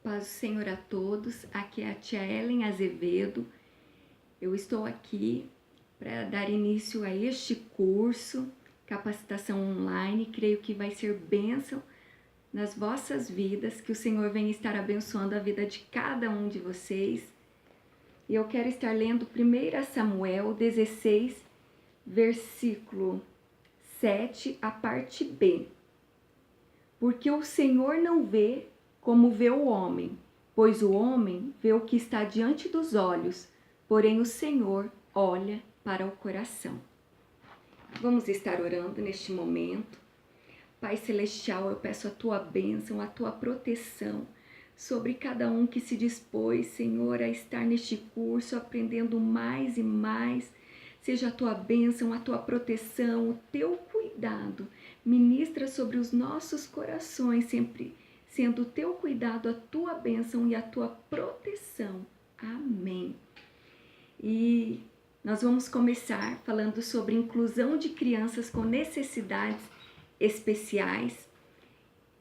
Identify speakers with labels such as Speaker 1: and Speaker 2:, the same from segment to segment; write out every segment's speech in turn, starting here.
Speaker 1: Paz do Senhor a todos, aqui é a tia Ellen Azevedo. Eu estou aqui para dar início a este curso, capacitação online. Creio que vai ser bênção nas vossas vidas, que o Senhor venha estar abençoando a vida de cada um de vocês. E eu quero estar lendo 1 Samuel 16, versículo 7, a parte B. Porque o Senhor não vê como vê o homem, pois o homem vê o que está diante dos olhos, porém o Senhor olha para o coração. Vamos estar orando neste momento. Pai Celestial, eu peço a Tua bênção, a Tua proteção sobre cada um que se dispôs, Senhor, a estar neste curso, aprendendo mais e mais. Seja a Tua bênção, a Tua proteção, o Teu cuidado. Ministra sobre os nossos corações, sempre sendo o Teu cuidado, a Tua bênção e a Tua proteção. Amém. E nós vamos começar falando sobre inclusão de crianças com necessidades especiais.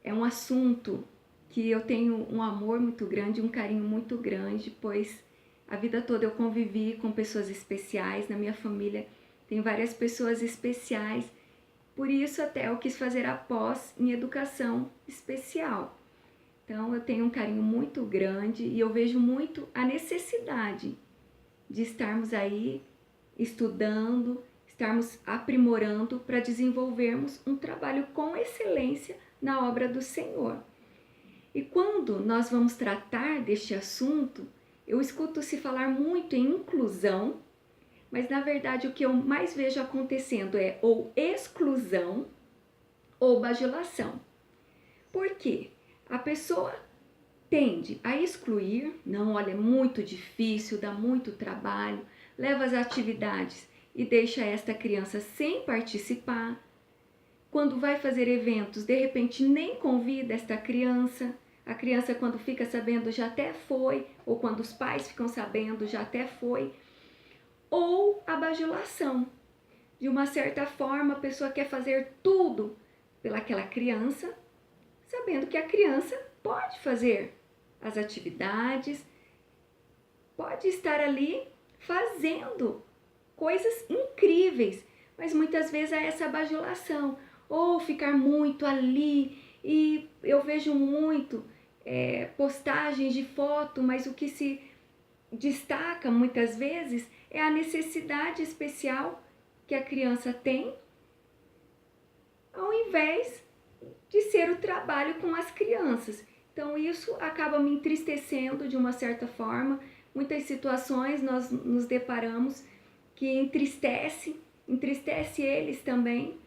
Speaker 1: É um assunto que eu tenho um amor muito grande, um carinho muito grande, pois a vida toda eu convivi com pessoas especiais. Na minha família tem várias pessoas especiais. Por isso até eu quis fazer a pós em educação especial. Então eu tenho um carinho muito grande e eu vejo muito a necessidade de estarmos aí estudando, estarmos aprimorando para desenvolvermos um trabalho com excelência na obra do Senhor. E quando nós vamos tratar deste assunto, eu escuto se falar muito em inclusão, mas na verdade o que eu mais vejo acontecendo é ou exclusão ou bajulação. Por quê? A pessoa tende a excluir, não, olha, é muito difícil, dá muito trabalho, leva as atividades e deixa esta criança sem participar. Quando vai fazer eventos, de repente nem convida esta criança. A criança, quando fica sabendo, já até foi, ou quando os pais ficam sabendo, já até foi. Ou a bajulação. De uma certa forma, a pessoa quer fazer tudo pelaquela criança, sabendo que a criança pode fazer as atividades, pode estar ali fazendo coisas incríveis, mas muitas vezes há essa bajulação, ou ficar muito ali, e eu vejo muito postagens de foto, mas o que se destaca muitas vezes é a necessidade especial que a criança tem, ao invés de ser o trabalho com as crianças. Então isso acaba me entristecendo de uma certa forma. Muitas situações nós nos deparamos que entristece eles também.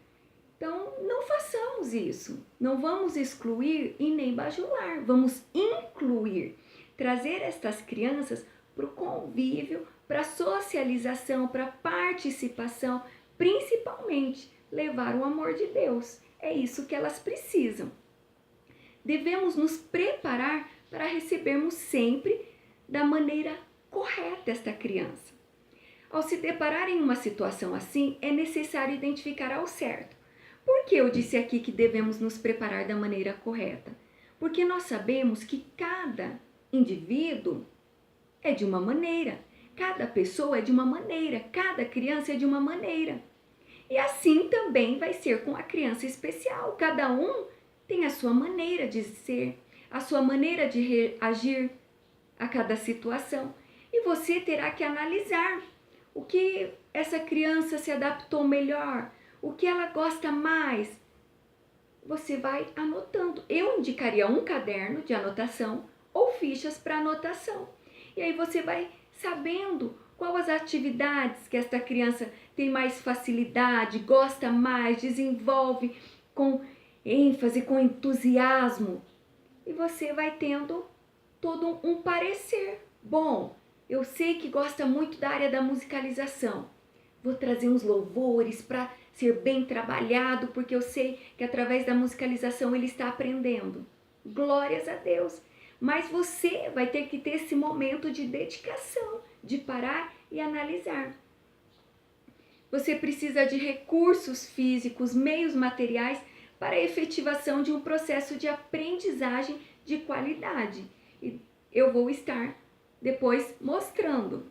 Speaker 1: Então não façamos isso, não vamos excluir e nem bajular, vamos incluir, trazer estas crianças para o convívio, para a socialização, para a participação, principalmente levar o amor de Deus. É isso que elas precisam. Devemos nos preparar para recebermos sempre da maneira correta esta criança. Ao se deparar em uma situação assim, é necessário identificar ao certo. Por que eu disse aqui que devemos nos preparar da maneira correta? Porque nós sabemos que cada indivíduo é de uma maneira, cada pessoa é de uma maneira, cada criança é de uma maneira. E assim também vai ser com a criança especial. Cada um tem a sua maneira de ser, a sua maneira de reagir a cada situação. E você terá que analisar o que essa criança se adaptou melhor, o que ela gosta mais. Você vai anotando. Eu indicaria um caderno de anotação ou fichas para anotação. E aí você vai sabendo quais as atividades que esta criança tem mais facilidade, gosta mais, desenvolve com ênfase, com entusiasmo. E você vai tendo todo um parecer. Bom, eu sei que gosta muito da área da musicalização. Vou trazer uns louvores para ser bem trabalhado, porque eu sei que através da musicalização ele está aprendendo. Glórias a Deus! Mas você vai ter que ter esse momento de dedicação, de parar e analisar. Você precisa de recursos físicos, meios materiais para a efetivação de um processo de aprendizagem de qualidade. e eu vou estar depois mostrando.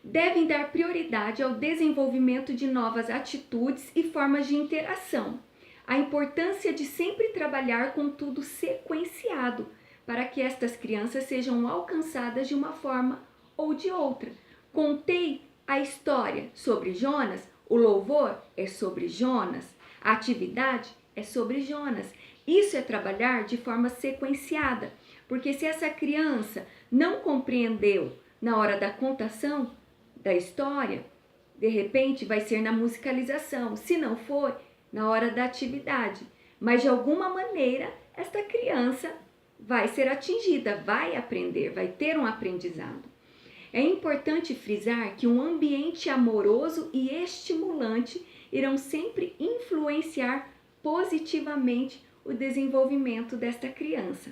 Speaker 1: Devem dar prioridade ao desenvolvimento de novas atitudes e formas de interação. A importância de sempre trabalhar com tudo sequenciado, para que estas crianças sejam alcançadas de uma forma ou de outra. Contei a história sobre Jonas, o louvor é sobre Jonas, a atividade é sobre Jonas. Isso é trabalhar de forma sequenciada, porque se essa criança não compreendeu na hora da contação da história, de repente vai ser na musicalização, se não for, na hora da atividade. Mas de alguma maneira, esta criança vai ser atingida, vai aprender, vai ter um aprendizado. É importante frisar que um ambiente amoroso e estimulante irão sempre influenciar positivamente o desenvolvimento desta criança.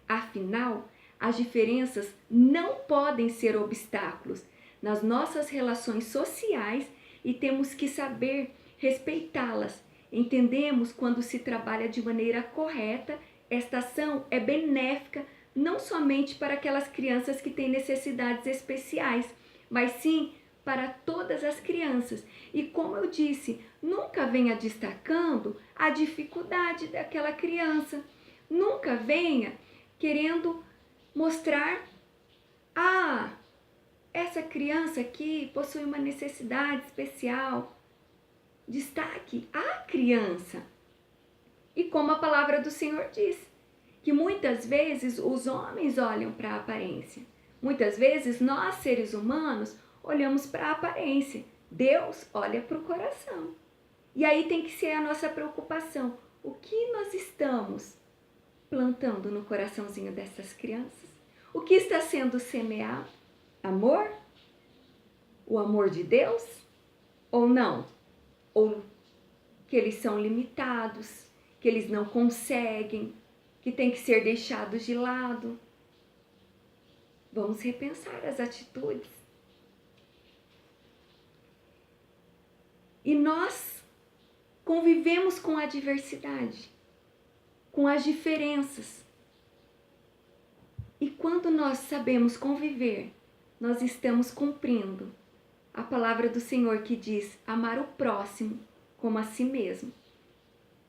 Speaker 1: Afinal, as diferenças não podem ser obstáculos nas nossas relações sociais e temos que saber respeitá-las. Entendemos quando se trabalha de maneira correta, esta ação é benéfica não somente para aquelas crianças que têm necessidades especiais, mas sim para todas as crianças. E como eu disse, nunca venha destacando a dificuldade daquela criança. Nunca venha querendo mostrar, essa criança aqui possui uma necessidade especial. Destaque a criança. E como a palavra do Senhor diz, que muitas vezes os homens olham para a aparência. Muitas vezes nós, seres humanos, olhamos para a aparência. Deus olha para o coração. E aí tem que ser a nossa preocupação. O que nós estamos plantando no coraçãozinho dessas crianças? O que está sendo semeado? Amor? O amor de Deus? Ou não? Ou que eles são limitados, que eles não conseguem, que tem que ser deixados de lado? Vamos repensar as atitudes. E nós convivemos com a diversidade, com as diferenças. E quando nós sabemos conviver, nós estamos cumprindo a palavra do Senhor que diz amar o próximo como a si mesmo.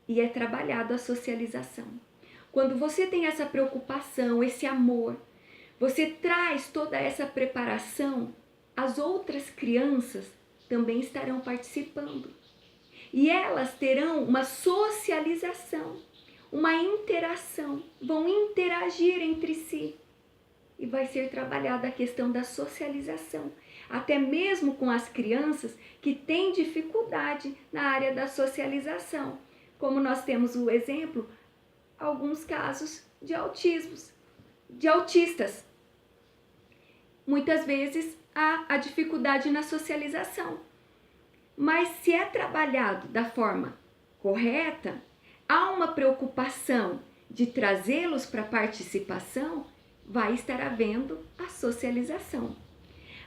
Speaker 1: E é trabalhado a socialização. Quando você tem essa preocupação, esse amor, você traz toda essa preparação, as outras crianças também estarão participando. E elas terão uma socialização, uma interação, vão interagir entre si. E vai ser trabalhada a questão da socialização, até mesmo com as crianças que têm dificuldade na área da socialização. Como nós temos o exemplo, alguns casos de autistas. Muitas vezes há a dificuldade na socialização. Mas se é trabalhado da forma correta, há uma preocupação de trazê-los para a participação, vai estar havendo a socialização.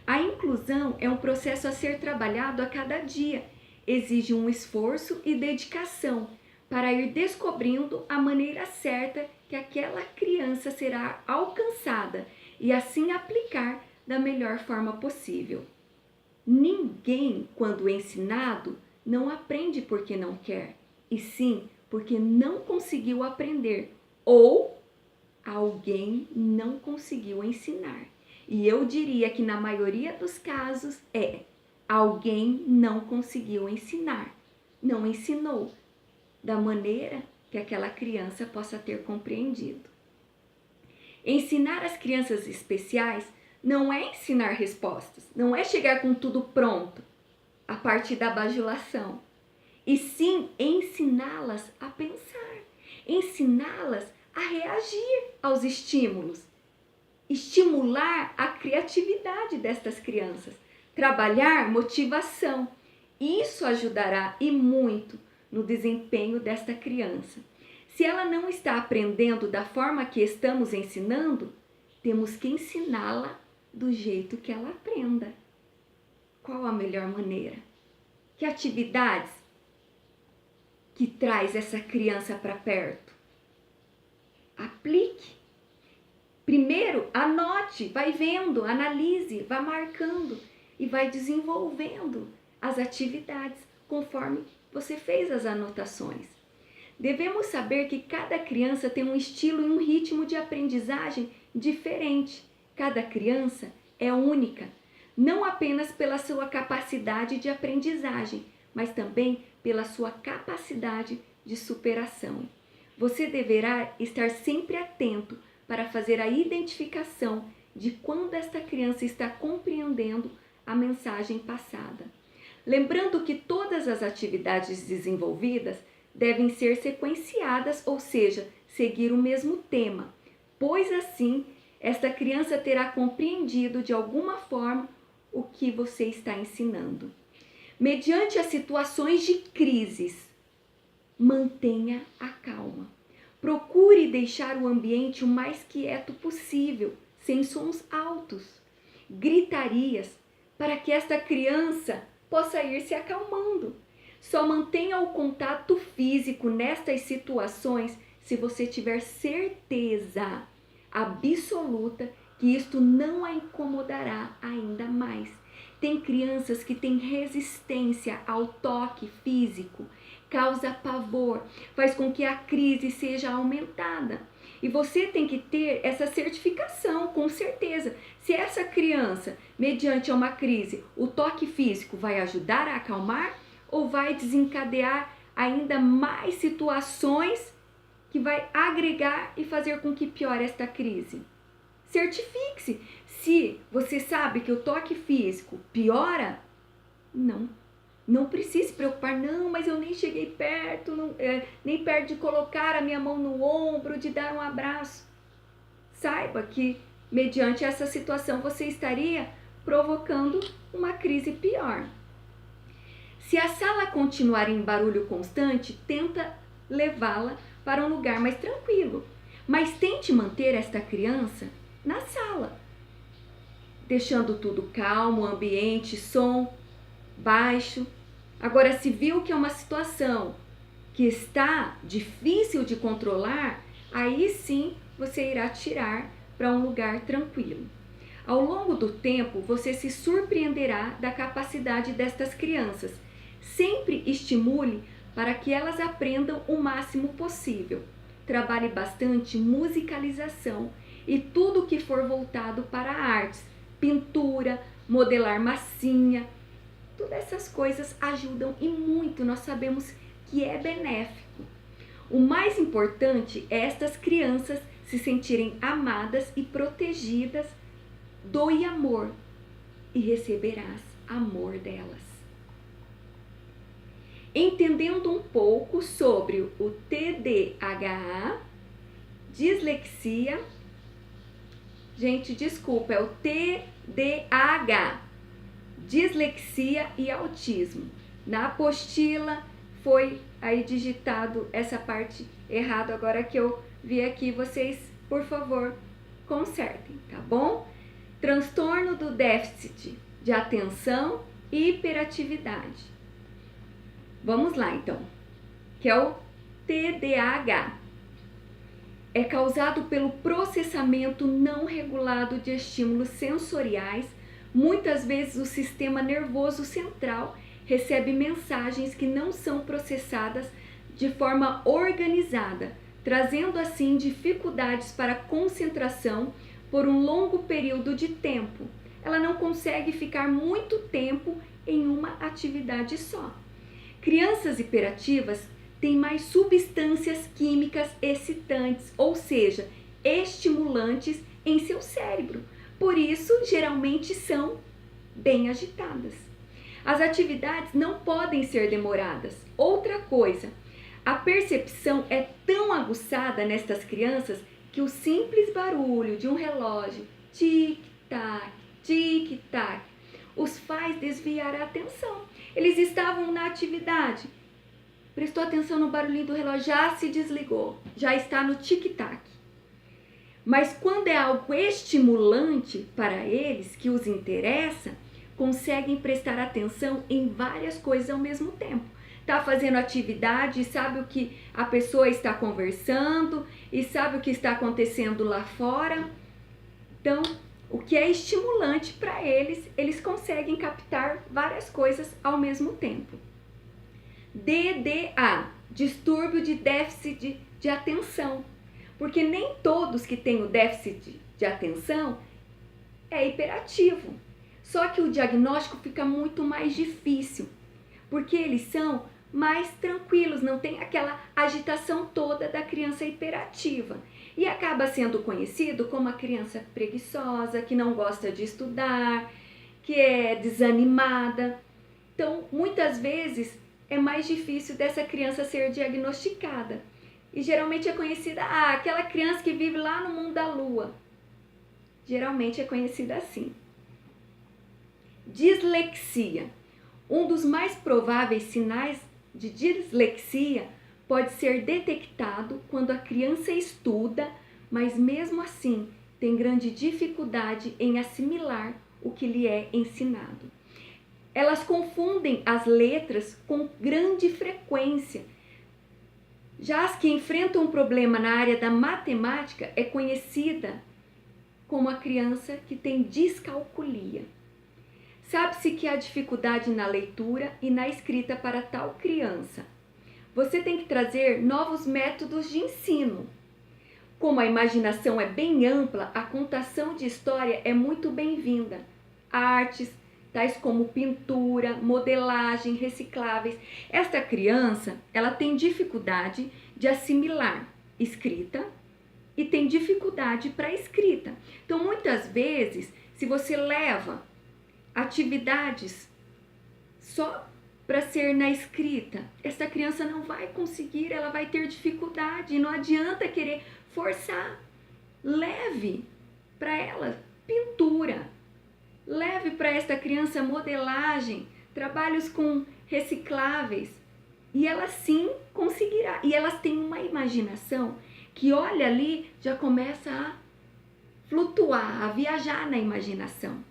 Speaker 1: A inclusão é um processo a ser trabalhado a cada dia, exige um esforço e dedicação para ir descobrindo a maneira certa que aquela criança será alcançada e assim aplicar da melhor forma possível. Ninguém, quando ensinado, não aprende porque não quer, e sim porque não conseguiu aprender ou alguém não conseguiu ensinar. E eu diria que na maioria dos casos alguém não conseguiu ensinar, não ensinou da maneira que aquela criança possa ter compreendido. Ensinar as crianças especiais não é ensinar respostas, não é chegar com tudo pronto a partir da bajulação, e sim ensiná-las a pensar, ensiná-las a reagir aos estímulos, estimular a criatividade destas crianças, trabalhar motivação. Isso ajudará e muito no desempenho desta criança. Se ela não está aprendendo da forma que estamos ensinando, temos que ensiná-la do jeito que ela aprenda. Qual a melhor maneira? Que atividades que traz essa criança para perto? Aplique. Primeiro, anote, vai vendo, analise, vai marcando e vai desenvolvendo as atividades conforme você fez as anotações. Devemos saber que cada criança tem um estilo e um ritmo de aprendizagem diferente. Cada criança é única, não apenas pela sua capacidade de aprendizagem, mas também pela sua capacidade de superação. Você deverá estar sempre atento para fazer a identificação de quando esta criança está compreendendo a mensagem passada. Lembrando que todas as atividades desenvolvidas devem ser sequenciadas, ou seja, seguir o mesmo tema, pois assim esta criança terá compreendido de alguma forma o que você está ensinando. Mediante as situações de crises, mantenha a calma. Procure deixar o ambiente o mais quieto possível, sem sons altos, gritarias, para que esta criança possa ir se acalmando. Só mantenha o contato físico nestas situações se você tiver certeza absoluta que isto não a incomodará ainda mais. Tem crianças que têm resistência ao toque físico, causa pavor, faz com que a crise seja aumentada. E você tem que ter essa certificação, com certeza. Se essa criança, mediante uma crise, o toque físico vai ajudar a acalmar ou vai desencadear ainda mais situações que vai agregar e fazer com que piore esta crise? Certifique-se. Se você sabe que o toque físico piora, não precisa se preocupar. Não, mas eu nem cheguei perto, nem perto de colocar a minha mão no ombro, de dar um abraço. Saiba que, mediante essa situação, você estaria provocando uma crise pior. Se a sala continuar em barulho constante, tenta levá-la para um lugar mais tranquilo. Mas tente manter esta criança na sala, deixando tudo calmo, ambiente, som baixo. Agora, se viu que é uma situação que está difícil de controlar, aí sim você irá tirar para um lugar tranquilo. Ao longo do tempo, você se surpreenderá da capacidade destas crianças. Sempre estimule para que elas aprendam o máximo possível. Trabalhe bastante musicalização e tudo que for voltado para artes, pintura, modelar massinha. Todas essas coisas ajudam e muito, nós sabemos que é benéfico. O mais importante é estas crianças se sentirem amadas e protegidas. Doe amor e receberás amor delas. Entendendo um pouco sobre o TDAH, dislexia, gente, desculpa, é o TDAH, dislexia e autismo. Na apostila foi aí digitado essa parte errada, agora que eu vi aqui, vocês, por favor, consertem, tá bom? Transtorno do déficit de atenção e hiperatividade. Vamos lá, então, que é o TDAH. É causado pelo processamento não regulado de estímulos sensoriais. Muitas vezes o sistema nervoso central recebe mensagens que não são processadas de forma organizada, trazendo assim dificuldades para concentração por um longo período de tempo. Ela não consegue ficar muito tempo em uma atividade só. Crianças hiperativas têm mais substâncias químicas excitantes, ou seja, estimulantes em seu cérebro. Por isso, geralmente são bem agitadas. As atividades não podem ser demoradas. Outra coisa, a percepção é tão aguçada nestas crianças que o simples barulho de um relógio, tic-tac, tic-tac, os faz desviar a atenção. Eles estavam na atividade, prestou atenção no barulhinho do relógio, já se desligou, já está no tic-tac. Mas quando é algo estimulante para eles, que os interessa, conseguem prestar atenção em várias coisas ao mesmo tempo. Está fazendo atividade, sabe o que a pessoa está conversando e sabe o que está acontecendo lá fora. Então, o que é estimulante para eles, eles conseguem captar várias coisas ao mesmo tempo. DDA, distúrbio de déficit de atenção, porque nem todos que têm o déficit de atenção é hiperativo. Só que o diagnóstico fica muito mais difícil, porque eles são mais tranquilos, não tem aquela agitação toda da criança hiperativa. E acaba sendo conhecido como a criança preguiçosa, que não gosta de estudar, que é desanimada. Então, muitas vezes, é mais difícil dessa criança ser diagnosticada. E geralmente é conhecida, aquela criança que vive lá no mundo da lua. Geralmente é conhecida assim. Dislexia. Um dos mais prováveis sinais de dislexia pode ser detectado quando a criança estuda, mas mesmo assim tem grande dificuldade em assimilar o que lhe é ensinado. Elas confundem as letras com grande frequência. Já as que enfrentam um problema na área da matemática é conhecida como a criança que tem descalculia. Sabe-se que há dificuldade na leitura e na escrita para tal criança. Você tem que trazer novos métodos de ensino. Como a imaginação é bem ampla, a contação de história é muito bem-vinda. Artes, tais como pintura, modelagem, recicláveis. Esta criança, ela tem dificuldade de assimilar escrita e tem dificuldade para escrita. Então, muitas vezes, se você leva atividades só para ser na escrita, essa criança não vai conseguir, ela vai ter dificuldade, não adianta querer forçar. Leve para ela pintura, leve para esta criança modelagem, trabalhos com recicláveis, e ela sim conseguirá. E elas têm uma imaginação que olha ali, já começa a flutuar, a viajar na imaginação.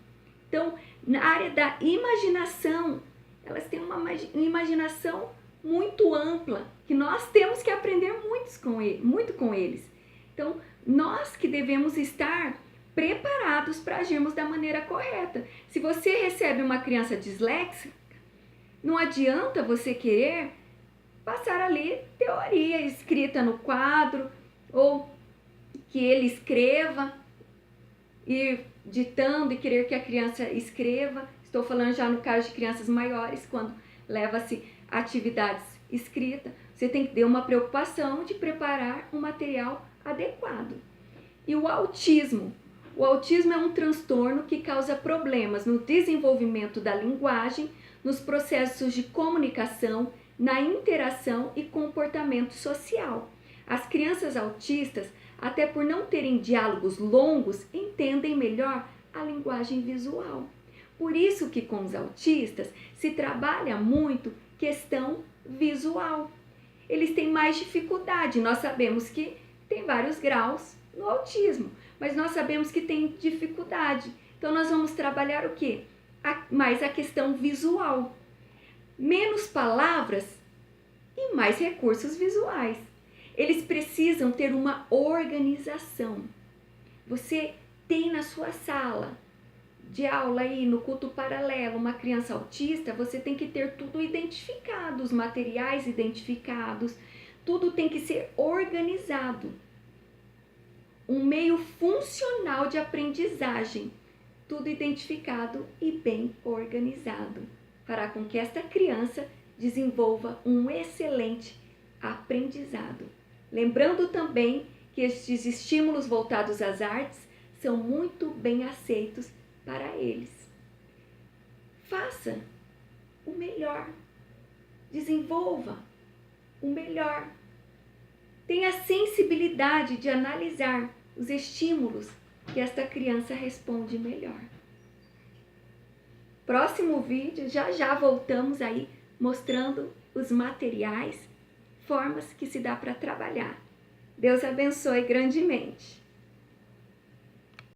Speaker 1: Então, na área da imaginação, elas têm uma imaginação muito ampla, que nós temos que aprender muito com eles. Então, nós que devemos estar preparados para agirmos da maneira correta. Se você recebe uma criança disléxica, não adianta você querer passar ali teoria escrita no quadro, ou que ele escreva, ir ditando e querer que a criança escreva. Estou falando já no caso de crianças maiores, quando leva-se atividades escritas. Você tem que ter uma preocupação de preparar um material adequado. E o autismo. O autismo é um transtorno que causa problemas no desenvolvimento da linguagem, nos processos de comunicação, na interação e comportamento social. As crianças autistas, até por não terem diálogos longos, entendem melhor a linguagem visual. Por isso que com os autistas se trabalha muito questão visual. Eles têm mais dificuldade. Nós sabemos que tem vários graus no autismo, mas nós sabemos que tem dificuldade. Então nós vamos trabalhar o quê? Mais a questão visual. Menos palavras e mais recursos visuais. Eles precisam ter uma organização. Você tem na sua sala de aula aí, no culto paralelo, uma criança autista, você tem que ter tudo identificado, os materiais identificados, tudo tem que ser organizado. Um meio funcional de aprendizagem, tudo identificado e bem organizado, fará com que esta criança desenvolva um excelente aprendizado. Lembrando também que estes estímulos voltados às artes são muito bem aceitos para eles. Faça o melhor, desenvolva o melhor. Tenha sensibilidade de analisar os estímulos que esta criança responde melhor. Próximo vídeo, já voltamos aí mostrando os materiais, formas que se dá para trabalhar. Deus abençoe grandemente.